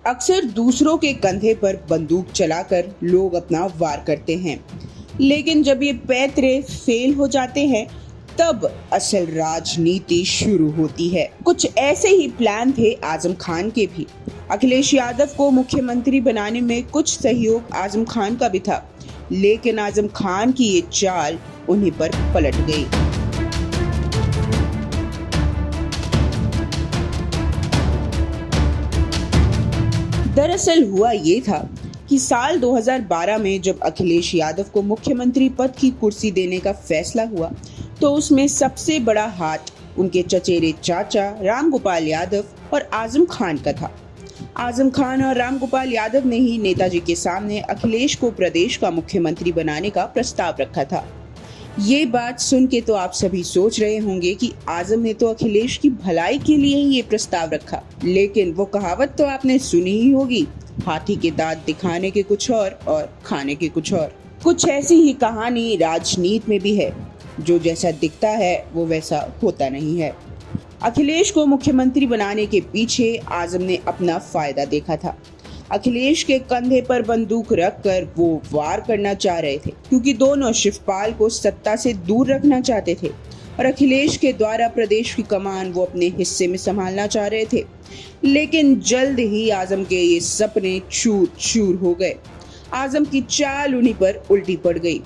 अक्सर दूसरों के कंधे पर बंदूक चलाकर लोग अपना वार करते हैं, लेकिन जब ये पैतरे फेल हो जाते हैं तब असल राजनीति शुरू होती है। कुछ ऐसे ही प्लान थे आजम खान के भी। अखिलेश यादव को मुख्यमंत्री बनाने में कुछ सहयोग आजम खान का भी था, लेकिन आजम खान की ये चाल उन्हीं पर पलट गई। दरअसल हुआ ये था कि साल 2012 में जब अखिलेश यादव को मुख्यमंत्री पद की कुर्सी देने का फैसला हुआ तो उसमें सबसे बड़ा हाथ उनके चचेरे चाचा रामगोपाल यादव और आजम खान का था। आजम खान और रामगोपाल यादव ने ही नेताजी के सामने अखिलेश को प्रदेश का मुख्यमंत्री बनाने का प्रस्ताव रखा था। ये बात सुन के तो आप सभी सोच रहे होंगे कि आजम ने तो अखिलेश की भलाई के लिए ही ये प्रस्ताव रखा, लेकिन वो कहावत तो आपने सुनी ही होगी, हाथी के दांत दिखाने के कुछ और खाने के कुछ और। कुछ ऐसी ही कहानी राजनीति में भी है, जो जैसा दिखता है वो वैसा होता नहीं है। अखिलेश को मुख्यमंत्री बनाने के पीछे आजम ने अपना फायदा देखा था। अखिलेश के कंधे पर बंदूक रखकर वो वार करना चाह रहे थे, क्योंकि दोनों शिवपाल को सत्ता से दूर रखना चाहते थे और अखिलेश के द्वारा प्रदेश की कमान वो अपने हिस्से में संभालना चाह रहे थे। लेकिन जल्द ही आजम के ये सपने चूर चूर हो गए। आजम की चाल उन्हीं पर उल्टी पड़ गई।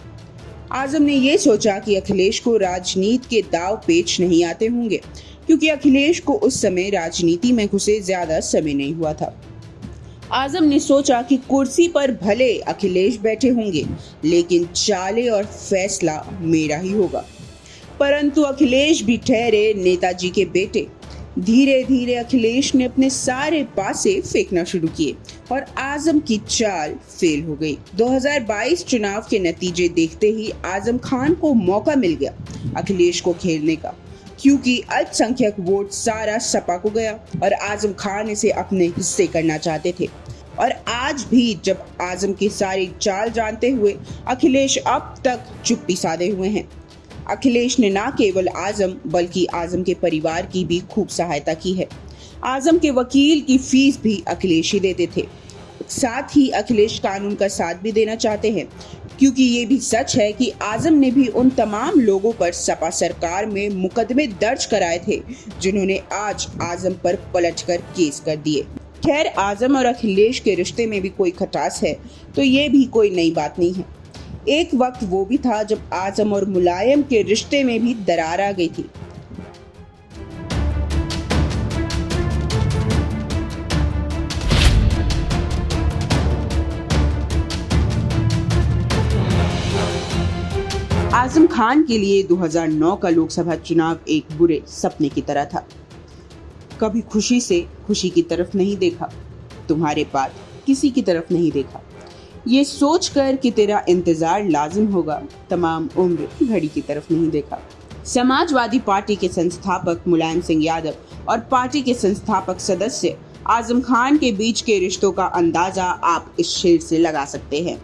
आजम ने ये सोचा कि अखिलेश को राजनीति के दाव पेच नहीं आते होंगे, क्योंकि अखिलेश को उस समय राजनीति में घुसे ज्यादा समय नहीं हुआ था। आजम ने सोचा कि कुर्सी पर भले अखिलेश बैठे होंगे, लेकिन चाले और फैसला मेरा ही होगा। परंतु अखिलेश भी ठहरे नेताजी के बेटे। धीरे धीरे अखिलेश ने अपने सारे पासे फेंकना शुरू किए और आजम की चाल फेल हो गई। 2022 चुनाव के नतीजे देखते ही आजम खान को मौका मिल गया अखिलेश को घेरने का, क्योंकि अल्पसंख्यक वोट सारा सपा को गया और आजम खान इसे अपने हिस्से करना चाहते थे। और आज भी जब आजम की सारी चाल जानते हुए अखिलेश अब तक चुप्पी साधे हुए हैं। अखिलेश ने न केवल आजम बल्कि आजम के परिवार की भी खूब सहायता की है। आजम के वकील की फीस भी अखिलेश ही देते थे। साथ ही अखिलेश कानून का साथ भी देना चाहते हैं, क्योंकि ये भी सच है कि आजम ने भी उन तमाम लोगों पर सपा सरकार में मुकदमे दर्ज कराए थे जिन्होंने आज आजम पर पलटकर केस कर दिए। खैर, आजम और अखिलेश के रिश्ते में भी कोई खटास है तो ये भी कोई नई बात नहीं है। एक वक्त वो भी था जब आजम और मुलायम के रिश्ते में भी दरार आ गई थी। आजम खान के लिए 2009 का लोकसभा चुनाव एक बुरे सपने की तरह था। कभी खुशी से खुशी की तरफ नहीं देखा, तुम्हारे पास किसी की तरफ नहीं देखा, ये सोचकर कि तेरा इंतजार लाजिम होगा, तमाम उम्र घड़ी की तरफ नहीं देखा। समाजवादी पार्टी के संस्थापक मुलायम सिंह यादव और पार्टी के संस्थापक सदस्य आजम खान के बीच के रिश्तों का अंदाजा आप इस शेर से लगा सकते हैं।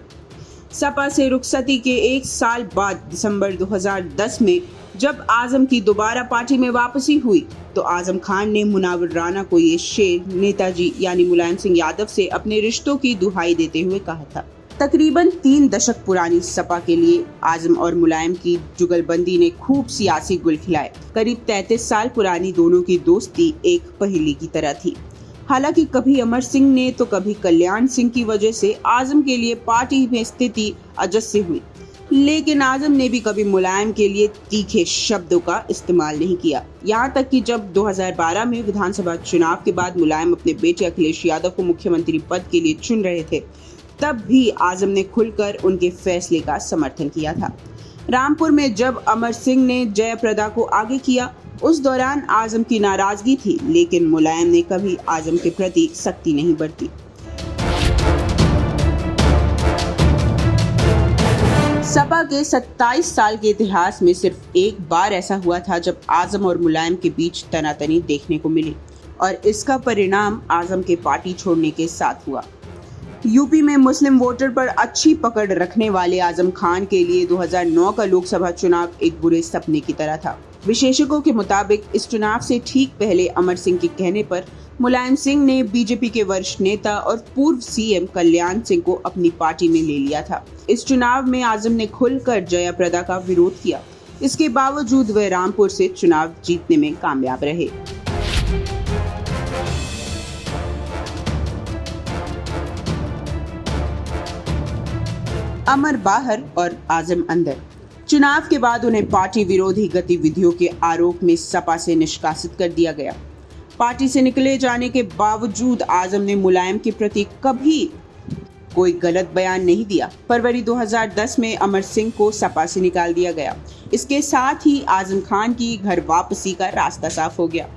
सपा से रुखसती के एक साल बाद दिसंबर 2010 में जब आजम की दोबारा पार्टी में वापसी हुई तो आजम खान ने मुनावर राणा को ये शेर नेताजी यानी मुलायम सिंह यादव से अपने रिश्तों की दुहाई देते हुए कहा था। तकरीबन 3 दशक पुरानी सपा के लिए आजम और मुलायम की जुगलबंदी ने खूब सियासी गुल खिलाए। करीब 33 साल पुरानी दोनों की दोस्ती एक पहेली की तरह थी। हालांकि कभी अमर सिंह ने तो कभी कल्याण सिंह की वजह से आजम के लिए पार्टी में स्थिति अजस्ती हुई, लेकिन आजम ने भी कभी मुलायम के लिए तीखे शब्दों का इस्तेमाल नहीं किया। यहाँ तक कि जब 2012 में विधानसभा चुनाव के बाद मुलायम अपने बेटे अखिलेश यादव को मुख्यमंत्री पद के लिए चुन रहे थे, तब भी आजम ने खुलकर उनके फैसले का समर्थन किया था। रामपुर में जब अमर सिंह ने जयप्रदा को आगे किया, उस दौरान आजम की नाराजगी थी, लेकिन मुलायम ने कभी आजम के प्रति सख्ती नहीं बरती। सपा के 27 साल के इतिहास में सिर्फ एक बार ऐसा हुआ था जब आजम और मुलायम के बीच तनातनी देखने को मिली, और इसका परिणाम आजम के पार्टी छोड़ने के साथ हुआ। यूपी में मुस्लिम वोटर पर अच्छी पकड़ रखने वाले आजम खान के लिए 2009 का लोकसभा चुनाव एक बुरे सपने की तरह था। विशेषज्ञों के मुताबिक इस चुनाव से ठीक पहले अमर सिंह के कहने पर मुलायम सिंह ने बीजेपी के वरिष्ठ नेता और पूर्व सीएम कल्याण सिंह को अपनी पार्टी में ले लिया था। इस चुनाव में आजम ने खुलकर जयाप्रदा का विरोध किया। इसके बावजूद वह रामपुर से चुनाव जीतने में कामयाब रहे। अमर बाहर और आजम अंदर। चुनाव के बाद उन्हें पार्टी विरोधी गतिविधियों के आरोप में सपा से निष्कासित कर दिया गया। पार्टी से निकले जाने के बावजूद आजम ने मुलायम के प्रति कभी कोई गलत बयान नहीं दिया। फरवरी 2010 में अमर सिंह को सपा से निकाल दिया गया। इसके साथ ही आजम खान की घर वापसी का रास्ता साफ हो गया।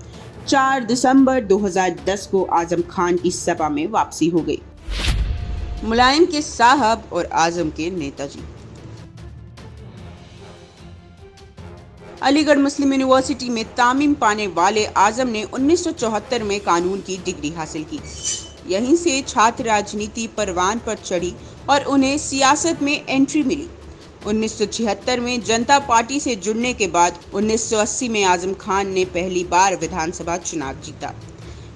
4 दिसंबर 2010 को आजम खान की सपा में वापसी हो गई। मुलायम के साहब और आजम के नेताजी। अलीगढ़ मुस्लिम यूनिवर्सिटी में तामीम पाने वाले आजम ने 1974 में कानून की डिग्री हासिल की। यहीं से छात्र राजनीति परवान पर चढ़ी और उन्हें सियासत में एंट्री मिली। 1976 में जनता पार्टी से जुड़ने के बाद 1980 में आजम खान ने पहली बार विधानसभा चुनाव जीता।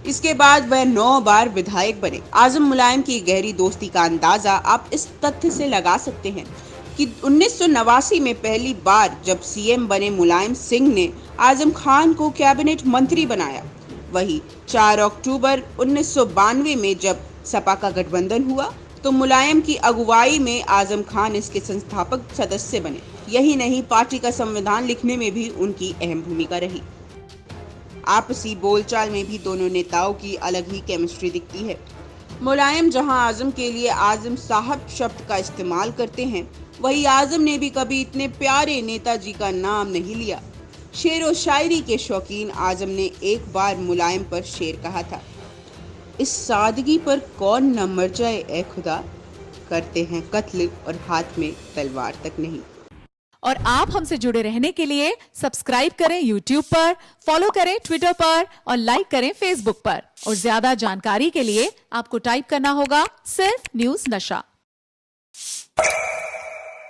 इसके बाद वह 9 बार विधायक बने। आजम मुलायम की गहरी दोस्ती का अंदाजा आप इस तथ्य से लगा सकते हैं कि 1989 में पहली बार जब सीएम बने मुलायम सिंह ने आजम खान को कैबिनेट मंत्री बनाया। वहीं 4 अक्टूबर 1992 में जब सपा का गठबंधन हुआ तो मुलायम की अगुवाई में आजम खान इसके संस्थापक सदस्य बने। यही नहीं, पार्टी का संविधान लिखने में भी उनकी अहम भूमिका रही। आपसी बोलचाल में भी दोनों नेताओं की अलग ही केमिस्ट्री दिखती है। मुलायम जहां आजम के लिए आजम साहब शब्द का इस्तेमाल करते हैं, वहीं आजम ने भी कभी इतने प्यारे नेताजी का नाम नहीं लिया। शेर और शायरी के शौकीन आजम ने एक बार मुलायम पर शेर कहा था, इस सादगी पर कौन न मर जाए ए खुदा, करते हैं कत्ल और हाथ में तलवार तक नहीं। और आप हमसे जुड़े रहने के लिए सब्सक्राइब करें YouTube पर, फॉलो करें Twitter पर और लाइक करें Facebook पर। और ज्यादा जानकारी के लिए आपको टाइप करना होगा सिर्फ न्यूज़ नशा।